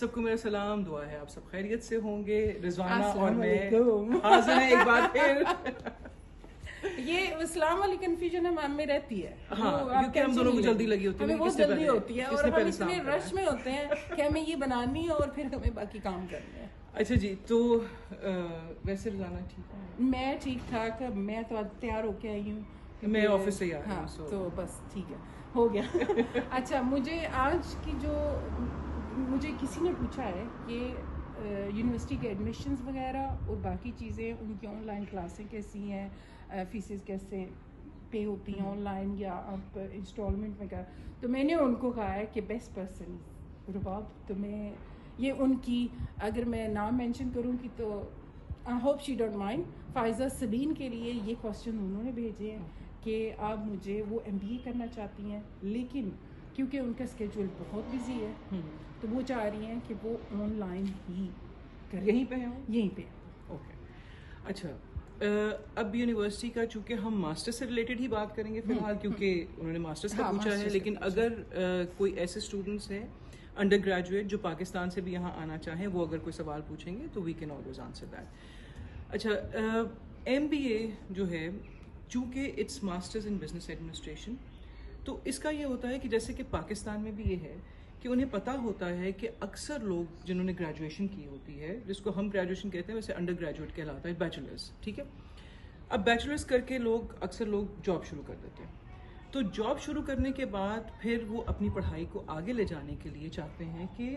सबको मेरा सलाम, दुआ है आप सब खैरियत से होंगे। रिजवाना और अस्सलाम मैं वालेकुम। हाजिर हैं एक बार फिर। ये इस्लाम वाली कंफ्यूजन हम में रहती है। हाँ, क्योंकि हम दोनों को जल्दी लगी होती है, हमें बहुत किसने जल्दी पहले- होती है और किसने हम पहले इतने इस्लाम रश में होते हैं कि हमें ये बनानी है और फिर हमें बाकी काम करने हैं। अच्छा जी, तो वैसे रिजवाना ठीक है? मैं ठीक ठाक, मैं तो आज तैयार होके आई हूँ। मैं ऑफिस से ही आ रही हाँ, हूँ, so- तो बस ठीक है, हो गया। अच्छा, मुझे आज की जो मुझे किसी ने पूछा है कि यूनिवर्सिटी के एडमिशन्स वगैरह और बाकी चीज़ें, उनकी ऑनलाइन क्लासें कैसी हैं, फीसेस कैसे पे होती हैं ऑनलाइन या आप इंस्टॉलमेंट में कर। तो मैंने उनको कहा है कि बेस्ट पर्सन रुबाब, तो मैं ये उनकी अगर मैं नाम मेंशन करूँगी तो I hope she don't mind, Faiza Saleen के लिए ये क्वेश्चन उन्होंने भेजे हैं कि आप मुझे वो MBA करना चाहती हैं, लेकिन क्योंकि उनका स्केड्यूल बहुत बिजी है तो वो चाह रही हैं कि वो ऑनलाइन ही करें। यहीं पे हैं? यहीं पे। ओके, अच्छा। अब यूनिवर्सिटी का चूंकि हम मास्टर्स से रिलेटेड ही बात करेंगे फिलहाल, क्योंकि उन्होंने मास्टर्स का हाँ, पूछा है, मास्टर्स लेकिन का पूछा अगर कोई ऐसे स्टूडेंट्स हैं अंडर ग्रेजुएट जो पाकिस्तान से भी यहाँ आना चाहें, वो अगर कोई सवाल पूछेंगे तो we can always answer that. अच्छा, MBA जो है, चूंकि it's masters in business administration, तो इसका ये होता है कि जैसे कि पाकिस्तान में भी ये है कि उन्हें पता होता है कि अक्सर लोग जिन्होंने ग्रेजुएशन की होती है, जिसको हम ग्रेजुएशन कहते हैं, वैसे अंडर ग्रेजुएट कहलाता है, बैचलर्स, ठीक है। अब बैचलर्स करके अक्सर लोग जॉब शुरू कर देते हैं। तो जॉब शुरू करने के बाद फिर वो अपनी पढ़ाई को आगे ले जाने के लिए चाहते हैं कि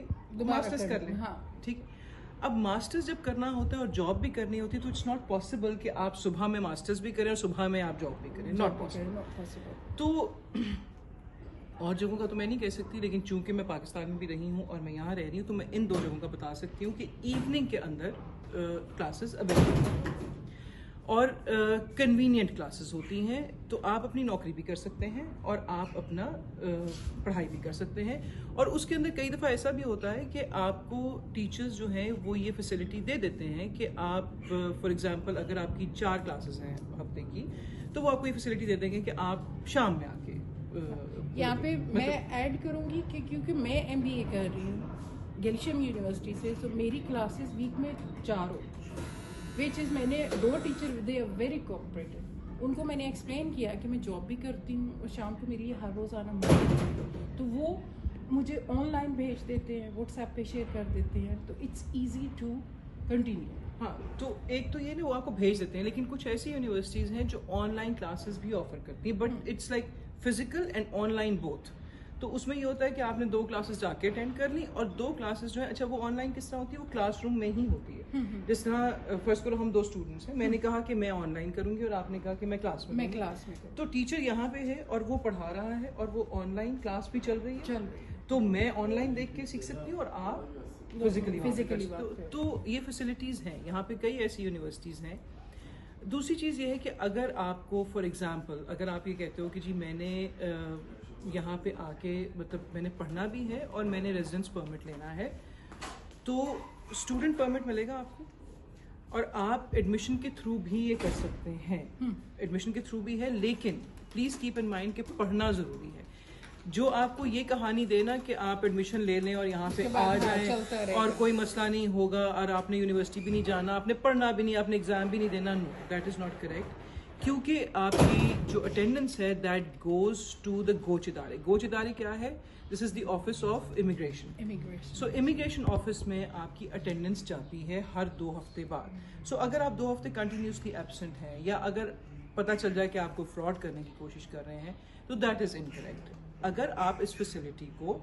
मास्टर्स कर लें। हाँ, ठीक। अब मास्टर्स जब करना होता है और जॉब भी करनी होती है, तो इट्स नॉट पॉसिबल कि आप सुबह में मास्टर्स भी करें और सुबह में आप जॉब भी करें, नॉट पॉसिबल। तो और जगहों का तो मैं नहीं कह सकती, लेकिन चूंकि मैं पाकिस्तान में भी रही हूँ और मैं यहाँ रह रही हूँ, तो मैं इन 2 जगहों का बता सकती हूँ कि इवनिंग के अंदर क्लासेस अवेलेबल हैं और कन्वीनियंट क्लासेस होती हैं, तो आप अपनी नौकरी भी कर सकते हैं और आप अपना पढ़ाई भी कर सकते हैं। और उसके अंदर कई दफ़ा ऐसा भी होता है कि आपको टीचर्स जो हैं वो ये फैसिलिटी दे देते हैं कि आप फॉर एग्जांपल अगर आपकी 4 क्लासेस हैं हफ्ते की, तो वो आपको ये फैसिलिटी दे देंगे कि आप शाम में आके यहाँ पे मैं ऐड करूँगी कि क्योंकि मैं MBA कर रही हूँ गिलशम यूनिवर्सिटी से, तो मेरी क्लासेस वीक में 4 होती हैं, विच इज़ मैंने 2 teacher they are very cooperative, उनको मैंने एक्सप्लेन किया कि मैं जॉब भी करती हूँ और शाम को मेरे लिए हर रोज़ आना मुश्किल है, तो वो मुझे ऑनलाइन भेज देते हैं, व्हाट्सएप पे शेयर कर देते हैं, तो इट्स ईजी टू कंटिन्यू। हाँ, तो एक तो ये ना वो आपको भेज देते हैं, लेकिन कुछ ऐसी यूनिवर्सिटीज़ हैं जो ऑनलाइन क्लासेस भी ऑफर करती हैं, but it's like physical and online both. तो उसमें ये होता है कि आपने 2 क्लासेस जाके अटेंड कर ली और 2 क्लासेस जो है, अच्छा वो ऑनलाइन किस तरह होती है, वो क्लासरूम में ही होती है। जिस तरह फर्स्ट करो हम 2 स्टूडेंट्स हैं, मैंने कहा कि मैं ऑनलाइन करूंगी और आपने कहा कि मैं क्लास में करूंगी। तो टीचर यहाँ पे है और वो पढ़ा रहा है और वो ऑनलाइन क्लास भी चल रही है, तो मैं ऑनलाइन देख के सीख सकती हूँ और आप फिजिकली तो ये फैसिलिटीज़ हैं यहाँ पे, कई ऐसी यूनिवर्सिटीज़ हैं। दूसरी चीज़ ये है कि अगर आपको फॉर एग्जांपल अगर आप ये कहते हो कि जी मैंने यहाँ पे आके मतलब मैंने पढ़ना भी है और मैंने रेजिडेंस परमिट लेना है, तो स्टूडेंट परमिट मिलेगा आपको और आप एडमिशन के थ्रू भी ये कर सकते हैं। एडमिशन के थ्रू भी है, लेकिन प्लीज़ कीप इन माइंड कि पढ़ना ज़रूरी है। जो आपको ये कहानी देना कि आप एडमिशन ले लें और यहाँ पे आ जाएं और कोई मसला नहीं होगा और आपने यूनिवर्सिटी भी नहीं जाना, आपने पढ़ना भी नहीं, आपने एग्जाम भी नहीं देना, no, that is not correct. क्योंकि आपकी जो अटेंडेंस है that goes to the Goc Idare. Goc Idare क्या है? This is the office of immigration. So immigration office में आपकी अटेंडेंस जाती है हर 2 हफ्ते बाद। सो अगर आप 2 हफ्ते कंटिन्यूसली एब्सेंट हैं या अगर पता चल जाए कि आपको फ्रॉड करने की कोशिश कर रहे हैं, तो दैट इज इनकरेक्ट। अगर आप इस फैसिलिटी को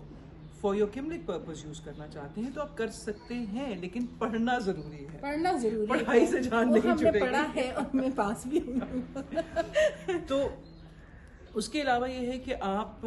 फॉर योर किमलिक पर्पस यूज करना चाहते हैं तो आप कर सकते हैं, लेकिन पढ़ना जरूरी है। पढ़ाई से जान नहीं छूटेगी। पढ़ा है और मैं पास भी हूँ। तो उसके अलावा ये है कि आप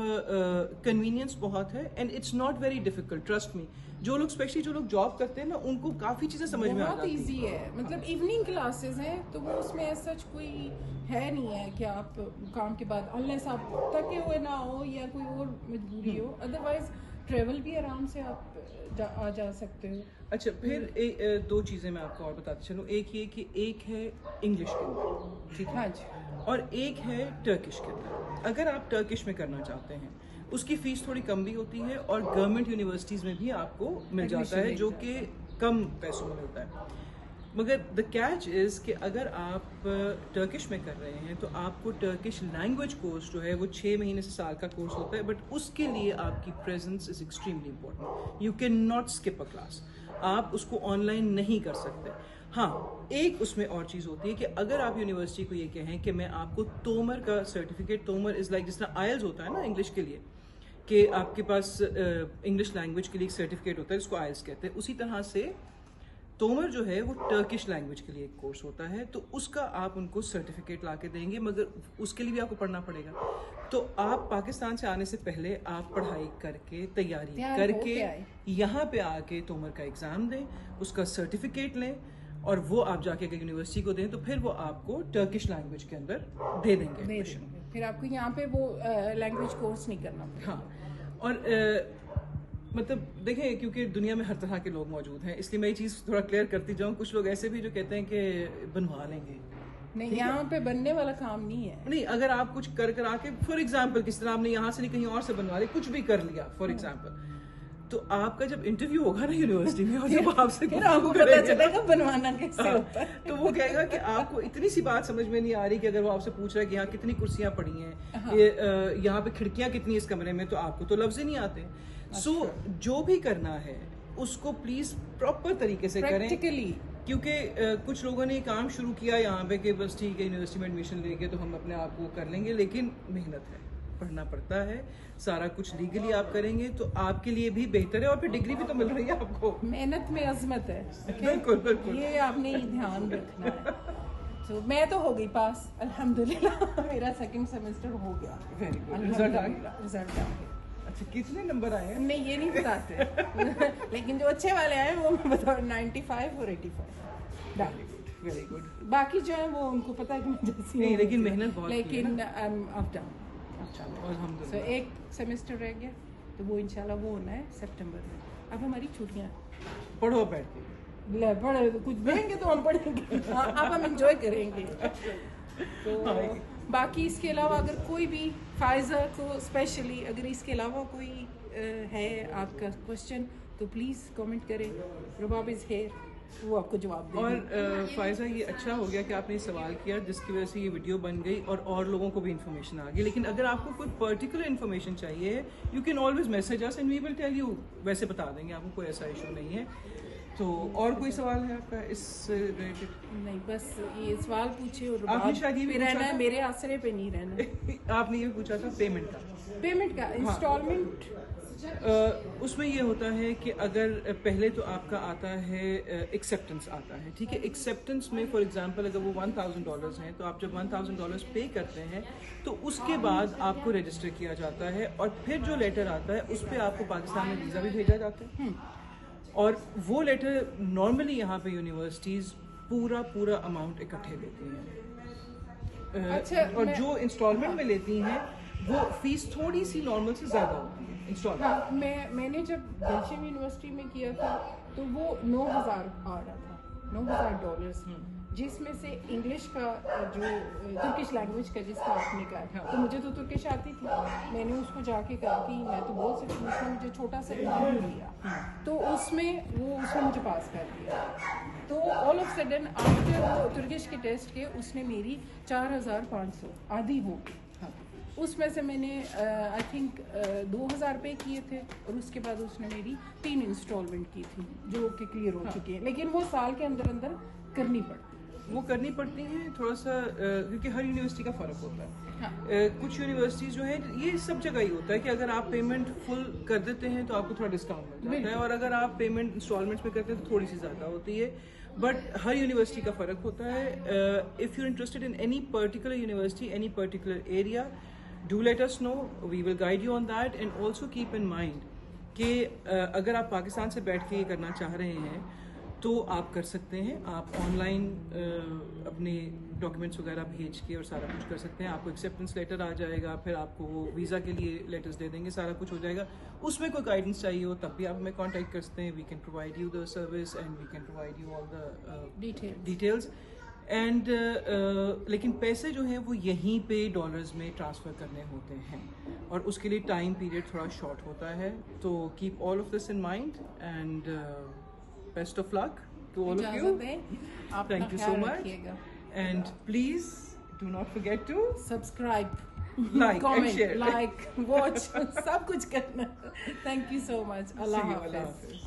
कन्वीनियंस बहुत है and it's not very difficult, trust me. जो लोग स्पेशली जो लोग जॉब करते हैं ना, उनको काफी चीजें समझ में आ जाती हैं। बहुत इजी है, मतलब इवनिंग क्लासेस हैं तो वो उसमें ऐसा कोई है नहीं है कि आप काम के बाद अनलेस आप थके हुए ना हो या कोई और मजबूरी हो, अदरवाइज ट्रेवल भी आराम से आप आ जा सकते हो। अच्छा, फिर 2 चीज़ें मैं आपको और बताती चलूँ। एक ये कि एक है इंग्लिश के अंदर, ठीक है, हाँ जी, और एक है टर्किश के अंदर। अगर आप टर्किश में करना चाहते हैं उसकी फ़ीस थोड़ी कम भी होती है और गवर्नमेंट यूनिवर्सिटीज़ में भी आपको मिल जाता है जो कि कम पैसों में मिलता है। मगर द कैच इज़ कि अगर आप टर्किश में कर रहे हैं तो आपको टर्किश लैंग्वेज कोर्स जो है वो 6 महीने से साल का कोर्स होता है, बट उसके लिए आपकी presence is extremely important. You can not skip a class, आप उसको ऑनलाइन नहीं कर सकते। हाँ, एक उसमें और चीज़ होती है कि अगर आप यूनिवर्सिटी को ये कहें कि मैं आपको तोमर का सर्टिफिकेट, तोमर इज़ लाइक जिस तरह आयल्स होता है ना इंग्लिश के लिए, कि आपके पास इंग्लिश लैंग्वेज के लिए एक सर्टिफिकेट होता है जिसको आयल्स कहते हैं, उसी तरह से तोमर जो है वो टर्किश लैंग्वेज के लिए एक कोर्स होता है, तो उसका आप उनको सर्टिफिकेट ला के देंगे, मगर उसके लिए भी आपको पढ़ना पड़ेगा। तो आप पाकिस्तान से आने से पहले आप पढ़ाई करके, तैयारी करके यहाँ पे आके तोमर का एग्ज़ाम दें, उसका सर्टिफिकेट लें और वो आप जाके अगर यूनिवर्सिटी को दें तो फिर वो आपको टर्किश लैंग्वेज के अंदर दे देंगे। फिर आपको यहाँ पे वो लैंग्वेज कोर्स नहीं करना पड़ेगा। हाँ, और मतलब देखें, क्योंकि दुनिया में हर तरह के लोग मौजूद हैं, इसलिए मैं ये चीज़ थोड़ा क्लियर करती जाऊँ। कुछ लोग ऐसे भी जो कहते हैं कि बनवा लेंगे, नहीं, यहाँ पे बनने वाला काम नहीं है। नहीं, अगर आप कुछ कर आके फॉर एग्जांपल किस तरह आपने यहाँ से नहीं कहीं और से बनवा लिया, कुछ भी कर लिया फॉर एग्जांपल, तो आपका जब इंटरव्यू होगा ना यूनिवर्सिटी में और जब आपसे पता चलेगा बनवाना कैसे होता है, तो वो कहेगा कि आपको इतनी सी बात समझ में नहीं आ रही कि अगर वो आपसे पूछ रहा है कि यहाँ कितनी कुर्सियाँ पड़ी हैं, यहाँ पे खिड़कियाँ कितनी इस कमरे में, तो आपको तो लफ्ज ही नहीं आते। सो जो भी करना है उसको प्लीज प्रॉपर तरीके से करें, क्योंकि कुछ लोगों ने काम शुरू किया यहाँ पे कि बस ठीक है यूनिवर्सिटी में एडमिशन लेके तो हम अपने आप को कर लेंगे, लेकिन मेहनत है, पढ़ना पड़ता है, सारा कुछ लीगली आप करेंगे तो आपके लिए भी बेहतर है और फिर डिग्री भी तो मिल रही है आपको। मेहनत में अजमत है। बिल्कुल बिल्कुल, ये आपने ध्यान रखना है। तो मैं तो हो गई पास अल्हम्दुलिल्लाह, मेरा सेकंड सेमेस्टर हो गया। वेरी गुड, रिजल्ट आ गया। अच्छा, कितने नंबर आए हैं? नहीं, ये नहीं बताते लेकिन जो अच्छे वाले आए वो मैं बताऊँ 95 और 85। Very good. बाकी जो है वो उनको पता है कि मैं जैसी नहीं, लेकिन मेहनत बहुत, लेकिन अब डाउन। सो एक सेमेस्टर रह गया तो वो इंशाल्लाह वो होना है सितंबर में। अब हमारी छुट्टियाँ, पढ़ो बैठ के, पढ़े कुछ देंगे तो हम पढ़ेंगे। अब हम एंजॉय करेंगे। तो बाकी इसके अलावा अगर कोई भी फायजा को स्पेशली अगर इसके अलावा कोई है आपका क्वेश्चन तो प्लीज़ कमेंट करें। रुबाब इज़ हेयर, वो आपको जवाब देंगे। और फायजा, ये अच्छा हो गया कि आपने सवाल किया जिसकी वजह से ये वीडियो बन गई और लोगों को भी इन्फॉर्मेशन आ गई। लेकिन अगर आपको कोई पर्टिकुलर इन्फॉर्मेशन चाहिए, you can always message us and we will tell you, वैसे बता देंगे आपको, कोई ऐसा इशू नहीं है। तो और कोई सवाल है आपका इससे रिलेटेड? नहीं, बस ये सवाल पूछे और आपने शायद ये भी रहना है, मेरे आसरे पे नहीं रहना। आपने ये पूछा था पेमेंट का इंस्टॉलमेंट। उसमें ये होता है कि अगर पहले तो आपका आता है एक्सेप्टेंस आता है, ठीक है। एक्सेप्टेंस में फॉर एग्जांपल अगर वो $1000 हैं तो आप जब $1000 पे करते हैं तो उसके बाद आपको रजिस्टर किया जाता है और फिर जो लेटर आता है उस पर आपको पाकिस्तान में वीज़ा भी भेजा जाता है। और वो लेटर नॉर्मली यहाँ पे यूनिवर्सिटीज़ पूरा अमाउंट इकट्ठे लेती हैं। अच्छा, और जो इंस्टॉलमेंट में लेती हैं वो फीस थोड़ी सी नॉर्मल से ज़्यादा होती है इंस्टॉलमेंट। हाँ, मैंने जब बेल्जियम यूनिवर्सिटी में किया था तो वो 9000 आ रहा था, $9000, जिसमें से इंग्लिश का जो तुर्किश लैंग्वेज का जिसका आपने कहा, तो मुझे तो तुर्किश आती थी, मैंने उसको जाके कहा कि मैं तो बोल सकती हूँ, उसने मुझे छोटा सा एग्जाम दिया तो उसमें मुझे पास कर दिया। तो ऑल ऑफ सडन आफ्टर वो तुर्किश के टेस्ट के उसने मेरी 4500 आधी हो गई। उसमें से मैंने आई थिंक 2000 पे किए थे और उसके बाद उसने मेरी 3 इंस्टॉलमेंट की थी जो कि क्लियर हो चुकी है। लेकिन वो साल के अंदर करनी पड़ती है थोड़ा सा, क्योंकि हर यूनिवर्सिटी का फ़र्क होता है। कुछ यूनिवर्सिटीज़ जो है, ये सब जगह ही होता है कि अगर आप पेमेंट फुल कर देते हैं तो आपको थोड़ा डिस्काउंट मिल जाता है, और अगर आप पेमेंट इंस्टॉलमेंट्स में करते हैं तो थोड़ी सी ज़्यादा होती है। बट हर यूनिवर्सिटी का फ़र्क होता है। If you interested in any particular university, any particular area, do let us know, we will guide you on that, and also keep in mind कि अगर आप पाकिस्तान से बैठ के ये करना चाह रहे हैं तो आप कर सकते हैं। आप ऑनलाइन अपने डॉक्यूमेंट्स वगैरह भेज के और सारा कुछ कर सकते हैं। आपको एक्सेप्टेंस लेटर आ जाएगा, फिर आपको वो वीज़ा के लिए लेटर्स दे देंगे, सारा कुछ हो जाएगा। उसमें कोई गाइडेंस चाहिए हो तब भी आप हमें कॉन्टैक्ट कर सकते हैं। We can provide you the service and we can provide you all the details. And लेकिन पैसे जो हैं वो यहीं पे डॉलर्स में ट्रांसफ़र करने होते हैं और उसके लिए टाइम पीरियड थोड़ा शॉर्ट होता है. तो keep all of this in mind and best of luck to all of you. Thank you so much and please do not forget to subscribe, like and share, like, watch, सब कुछ करना. Thank you so much. Allah See you. Allah Hafiz. Hafiz.